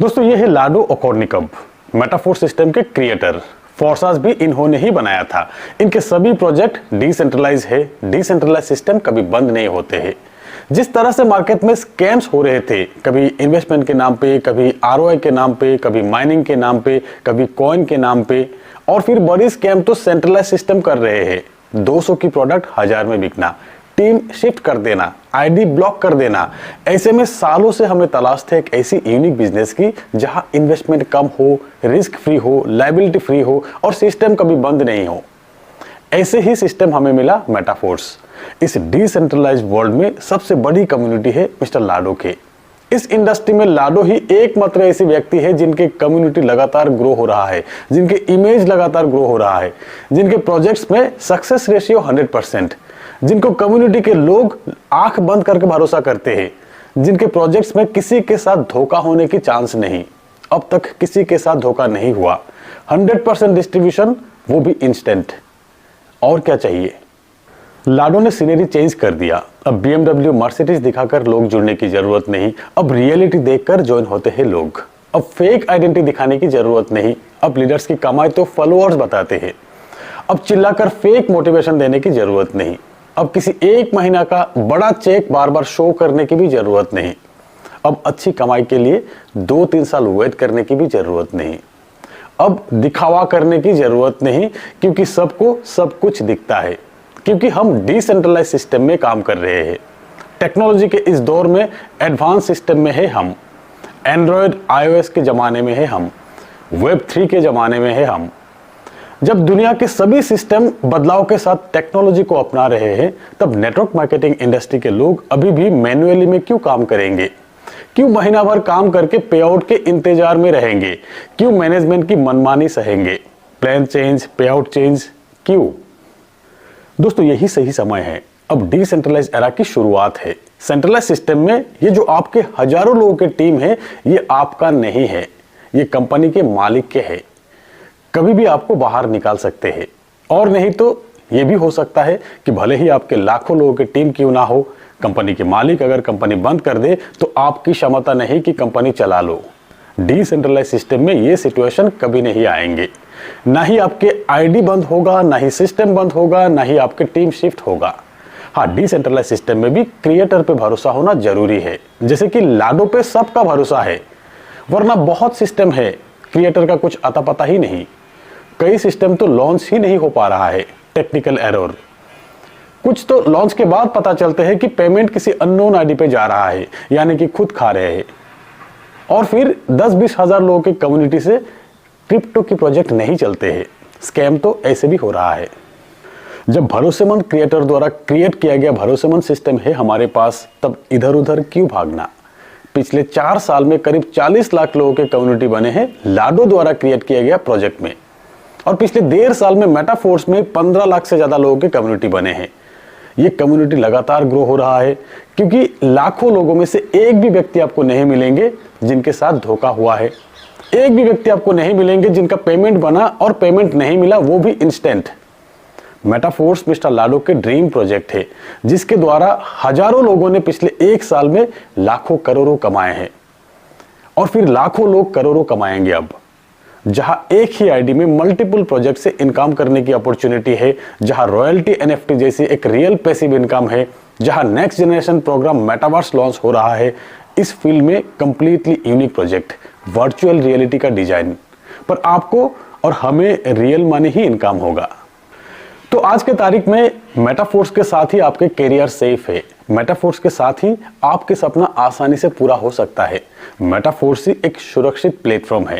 दोस्तों ये है लाडो ओकोर्निकव, मेटाफोर्स सिस्टम के क्रिएटर। फोर्सास भी इन्होंने ही बनाया था। इनके सभी प्रोजेक्ट डिसेंट्रलाइज है। डिसेंट्रलाइज सिस्टम कभी बंद नहीं होते हैं। जिस तरह से मार्केट में स्कैम्स हो रहे थे, कभी इन्वेस्टमेंट के नाम पे, कभी आरओआई के नाम पे, कभी माइनिंग के नाम पे, कभी कॉइन के नाम पे, और फिर बड़ी स्कैम तो सेंट्रलाइज सिस्टम कर रहे हैं। 200 की प्रोडक्ट 1000 में बिकना, टीम शिफ्ट कर देना, आईडी ब्लॉक कर देना। ऐसे में सालों से हमें तलाश थे एक ऐसी यूनिक बिजनेस की जहां इन्वेस्टमेंट कम हो, रिस्क फ्री हो, लायबिलिटी फ्री हो और सिस्टम कभी बंद नहीं हो। ऐसे ही सिस्टम हमें मिला मेटाफोर्स। इस डिसेंट्रलाइज्ड वर्ल्ड में सबसे बड़ी कम्युनिटी है मिस्टर लाडो के। इस इंडस्ट्री में लाडो ही एकमात्र ऐसी व्यक्ति है जिनके कम्युनिटी लगातार ग्रो हो रहा है, जिनके इमेज लगातार ग्रो हो रहा है, जिनके प्रोजेक्ट्स में सक्सेस रेशियो 100%, जिनको कम्युनिटी के लोग आंख बंद करके भरोसा करते हैं, जिनके प्रोजेक्ट्स में किसी के साथ धोखा होने की चांस नहीं। अब तक किसी के साथ धोखा नहीं हुआ। 100% डिस्ट्रीब्यूशन, वो भी इंस्टेंट। और क्या चाहिए। लाडो ने सीनरी चेंज कर दिया। अब BMW, मर्सिडीज दिखाकर लोग जुड़ने की जरूरत नहीं। अब रियलिटी देखकर ज्वाइन होते हैं लोग। अब फेक आइडेंटिटी दिखाने की जरूरत नहीं। अब लीडर्स की कमाई तो फॉलोअर्स बताते हैं। अब चिल्लाकर फेक मोटिवेशन देने की जरूरत नहीं। अब किसी एक महीना का बड़ा चेक बार बार शो करने की भी जरूरत नहीं। अब अच्छी कमाई के लिए 2-3 साल वेट करने की भी जरूरत नहीं। अब दिखावा करने की जरूरत नहीं, क्योंकि सबको सब कुछ दिखता है, क्योंकि हम डिसेंट्रलाइज सिस्टम में काम कर रहे हैं। टेक्नोलॉजी के इस दौर में एडवांस सिस्टम में है हम। एंड्रॉयड iOS के जमाने में है हम। Web3 के जमाने में है हम। जब दुनिया के सभी सिस्टम बदलाव के साथ टेक्नोलॉजी को अपना रहे हैं, तब नेटवर्क मार्केटिंग इंडस्ट्री के लोग अभी भी मैन्युअली में क्यों काम करेंगे? क्यों महीना भर काम करके पे आउट के इंतजार में रहेंगे? क्यों मैनेजमेंट की मनमानी सहेंगे? प्लान चेंज, पे आउट चेंज, क्यों? दोस्तों यही सही समय है। अब डिसेंट्रलाइज एरा की शुरुआत है। सेंट्रलाइज सिस्टम में ये जो आपके हजारों लोगों की टीम है, ये आपका नहीं है, ये कंपनी के मालिक के है। कभी भी आपको बाहर निकाल सकते हैं। और नहीं तो ये भी हो सकता है कि भले ही आपके लाखों लोगों की टीम क्यों ना हो, कंपनी के मालिक अगर कंपनी बंद कर दे तो आपकी क्षमता नहीं कि कंपनी चला लो। डिसेंट्रलाइज सिस्टम में ये सिचुएशन कभी नहीं आएंगे। ना ही आपके आईडी बंद होगा, ना ही सिस्टम बंद होगा, ना ही आपके टीम शिफ्ट होगा। हाँ, डिसेंट्रलाइज सिस्टम में भी क्रिएटर पे भरोसा होना जरूरी है। जैसे कि लाडो पे सबका भरोसा है, वरना बहुत सिस्टम है, क्रिएटर का कुछ अता पता ही नहीं। कई सिस्टम तो लॉन्च ही नहीं हो पा रहा है, टेक्निकल एरर। कुछ तो लॉन्च के बाद पता चलते हैं कि पेमेंट किसी अननोन आईडी पे जा रहा है, यानी कि खुद खा रहे हैं। और फिर 10-20 हजार लोगों की कम्युनिटी से क्रिप्टो की प्रोजेक्ट नहीं चलते हैं। स्कैम तो ऐसे भी हो रहा है। जब भरोसेमंद क्रिएटर द्वारा क्रिएट किया गया भरोसेमंद सिस्टम है हमारे पास, तब इधर उधर क्यों भागना। पिछले 4 साल में करीब 40 लाख लोगों के कम्युनिटी बने हैं लाडो द्वारा क्रिएट किया गया प्रोजेक्ट में। और पिछले 1.5 साल में मेटाफोर्स में 15 लाख से ज्यादा लोगों के कम्युनिटी बने हैं। ये कम्युनिटी लगातार ग्रो हो रहा है, क्योंकि लाखों लोगों में से एक भी व्यक्ति आपको नहीं मिलेंगे जिनके साथ धोखा हुआ है। एक भी व्यक्ति आपको नहीं मिलेंगे जिनका पेमेंट बना और पेमेंट नहीं मिला, वो भी इंस्टेंट। मेटाफोर्स मिस्टर लाडो के ड्रीम प्रोजेक्ट है, जिसके द्वारा हजारों लोगों ने पिछले 1 साल में लाखों करोड़ों कमाए हैं। और फिर लाखों लोग करोड़ों कमाएंगे अब। जहां एक ही आईडी में मल्टीपल प्रोजेक्ट से इनकम करने की अपॉर्चुनिटी है, जहां रॉयल्टी NFT जैसी एक रियल पैसिव इनकम है, जहां next generation program metaverse launch हो रहा है। इस फील्ड में completely unique project, virtual reality का डिजाइन, पर आपको और हमें रियल मनी ही इनकम होगा। तो आज के तारीख में मेटाफोर्स के साथ ही आपके कैरियर सेफ है। मेटाफोर्स के साथ ही आपके सपना आसानी से पूरा हो सकता है। मेटाफोर्स ही एक सुरक्षित प्लेटफॉर्म है